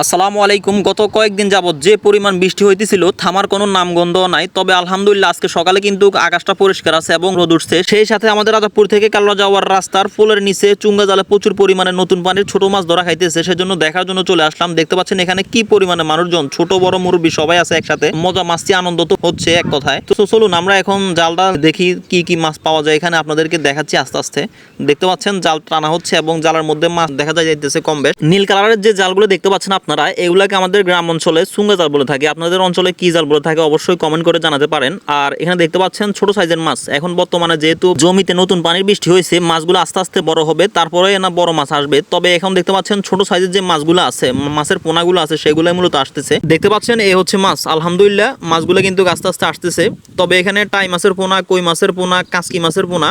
আসসালামু আলাইকুম। গত কয়েকদিন যাবত যে পরিমাণ বৃষ্টি হইতেছিল থামার কোনো নামগন্ধ নাই। তবে আলহামদুলিল্লাহ আজকে সকালে কিন্তু আকাশটা পরিষ্কার আছে এবং রোদ উঠছে। সেই সাথে আমাদের রাজাপুর থেকে কাল্লা যাওয়ার রাস্তার পোলের নিচে চুঙ্গা জালে প্রচুর পরিমাণে নতুন পানির ছোট মাছ ধরা খাইতেছে। সেজন্য দেখার জন্য চলে আসলাম। দেখতে পাচ্ছেন এখানে কি পরিমাণে মানুষজন, ছোট বড় মুরব্বী সবাই আছে একসাথে। মজা মাস্তি আনন্দ তো হচ্ছে এক কথায়। তো চলুন আমরা এখন জালটা দেখি কি কি মাছ পাওয়া যায়। এখানে আপনাদেরকে দেখাচ্ছি আস্তে আস্তে। দেখতে পাচ্ছেন জাল টানা হচ্ছে এবং জালের মধ্যে মাছ দেখা যাইতেছে কম বেশ। নীল কালারের যে জালগুলো দেখতে পাচ্ছেন আপনারা, এগুলাকে আমাদের গ্রাম অঞ্চলে চুঙ্গা জাল বলে থাকে। আপনাদের অঞ্চলে কি জাল বলে থাকে অবশ্যই কমেন্ট করে জানাতে পারেন। আর এখানে দেখতে পাচ্ছেন ছোট সাইজের মাছ। এখন বর্তমানে যেহেতু জমিতে নতুন পানির বৃষ্টি হয়েছে, মাছগুলো আস্তে আস্তে বড় হবে, তারপরে না বড় মাছ আসবে। তবে এখন দেখতে পাচ্ছেন ছোট সাইজের যে মাছগুলো আছে, মাছের পোনাগুলো আছে, সেগুলোই মূলত আসতেছে। দেখতে পাচ্ছেন এই হচ্ছে মাছ। আলহামদুলিল্লাহ মাছগুলো কিন্তু আস্তে আস্তে আসতেছে। তবে এখানে টাই মাছের পোনা, কই মাছের পোনা, কাঁচকি মাছের পোনা,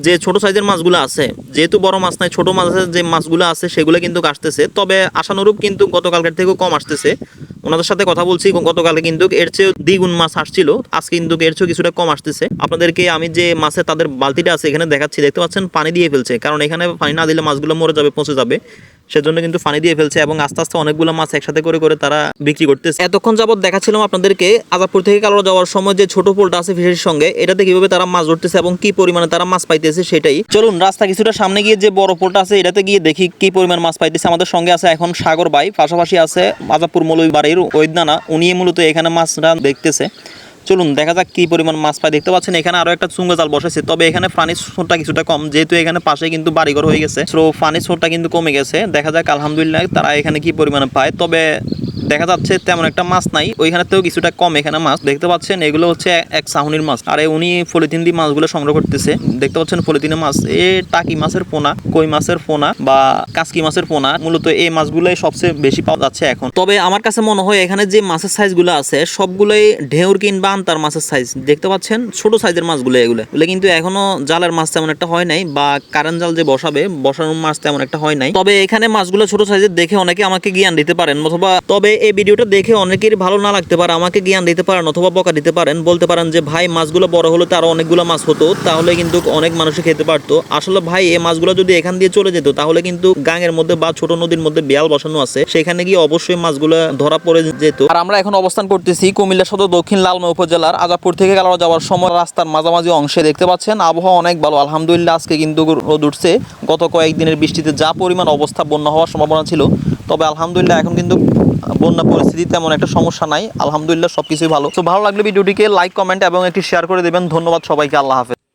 যে ছোট সাইজের মাছগুলো আছে, যেহেতু বড় মাছ নাই, ছোট মাছের যে মাছগুলো আছে সেগুলো কিন্তু আসতেছে। তবে আশানুরূপ কিন্তু গতকালকের থেকেও কম আসতেছে। ওনাদের সাথে কথা বলছি, গতকালে কিন্তু এর চেয়ে দ্বিগুণ মাছ আসছিল, আজকে কিন্তু এর চেয়ে কিছুটা কম আসতেছে। আপনাদেরকে আমি যে মাছে তাদের বালতিটা আছে এখানে দেখাচ্ছি। দেখতে পাচ্ছেন পানি দিয়ে ফেলছে, কারণ এখানে পানি না দিলে মাছগুলো মরে যাবে, পচে যাবে। সেজন্য কিন্তু পানি দিয়ে ফেলছে এবং আস্তে আস্তে অনেকগুলো মাছ একসাথে করে করে তারা বিক্রি করতেছে। এতক্ষণ যাবত দেখাচ্ছিলাম আপনাদেরকে আজাদপুর থেকে কালোয়া যাওয়ার সময় যে ছোট পোলটা আছে ফিশের সঙ্গে, এটাতে কিভাবে তারা মাছ ধরতেছে এবং কি পরিমাণে তারা মাছ পাইতেছে সেটাই। চলুন রাস্তা কিছুটা সামনে গিয়ে যে বড় পোলটা আছে এটাতে গিয়ে দেখি কি পরিমাণ মাছ পাইতেছে। আমাদের সঙ্গে আছে এখন সাগর ভাই, পাশাপাশি আছে আজাদপুর মৌলভী বাড়ির ওইদানা, উনি মূলত এখানে মাছটা দেখতেছে। চলুন দেখা যাক কি পরিমাণ মাছ পায়। দেখতে পাচ্ছেন এখানে আরো একটা চুঙ্গা জাল বসেছে। তবে এখানে পানির স্রোতটা কিছুটা কম, যেহেতু এখানে পাশে কিন্তু বাড়িঘর হয়ে গেছে, তো পানির স্রোতটা কিন্তু কমে গেছে। দেখা যাক আলহামদুলিল্লাহ তারা এখানে কি পরিমাণে পায়। তবে দেখা যাচ্ছে তেমন একটা মাছ নাই, ওইখানেতেও কিছুটা কম এখানে মাছ। দেখতে পাচ্ছেন এগুলো হচ্ছে এক সাহুনির মাছ, আর উনি পলিথিন দিয়ে মাছগুলো সংগ্রহ করতেছে। দেখতে পাচ্ছেন পলিথিনের মাছ, টাকি মাছের পোনা, কই মাছের পোনা বা কাঁচকি মাছের পোনা, মূলত এই মাছগুলোই সবচেয়ে বেশি পাওয়া যাচ্ছে এখন। তবে আমার কাছে মনে হয় এখানে যে মাছের সাইজগুলো আছে সবগুলোই ঢেউর কিংবা আন্তার মাছের সাইজ। দেখতে পাচ্ছেন ছোট সাইজের মাছগুলো, এগুলো কিন্তু এখনো জালের মাছ তেমন একটা হয় নাই, বা কারেন্ট জাল যে বসানোর মাছ তেমন একটা হয় নাই। তবে এখানে মাছগুলো ছোট সাইজের দেখে অনেকে আমাকে জ্ঞান দিতে পারেন, অথবা তবে এই ভিডিওটা দেখে অনেকের ভালো না লাগতে পারে, আমাকে জ্ঞান দিতে পারেন অথবা বকা দিতে পারেন, বলতে পারেন যে ভাই মাছগুলো বড় হলে তো আরো অনেকগুলো মাছ হতো, তাহলে কিন্তু অনেক মানুষে খেতে পারতো। আসলে ভাই এই মাছগুলো যদি এখান দিয়ে চলে যেত তাহলে কিন্তু গাঙের মধ্যে বা ছোট নদীর মধ্যে বিয়াল বসানো আছে, সেখানে গিয়ে অবশ্যই মাছগুলো ধরা পড়ে যেত। আর আমরা এখন অবস্থান করতেছি কুমিল্লা সদর দক্ষিণ লালমাই উপজেলার আজাদপুর থেকে কালোয়া যাওয়ার সময় রাস্তার মাঝামাঝি অংশে। দেখতে পাচ্ছেন আবহাওয়া অনেক ভালো আলহামদুলিল্লাহ। আজকে কিন্তু রোদ উঠছে। গত কয়েকদিনের বৃষ্টিতে যা পরিমাণ অবস্থা বন্যা হওয়ার সম্ভাবনা ছিল, তবে আলহামদুলিল্লাহ এখন কিন্তু বন্যা পরিস্থিতি তেমন একটা সমস্যা নাই। আলহামদুলিল্লাহ সবকিছুই ভালো। তো ভালো লাগলে ভিডিওটিকে লাইক, কমেন্ট এবং একটি শেয়ার করে দেবেন। ধন্যবাদ সবাইকে। আল্লাহ হাফেজ।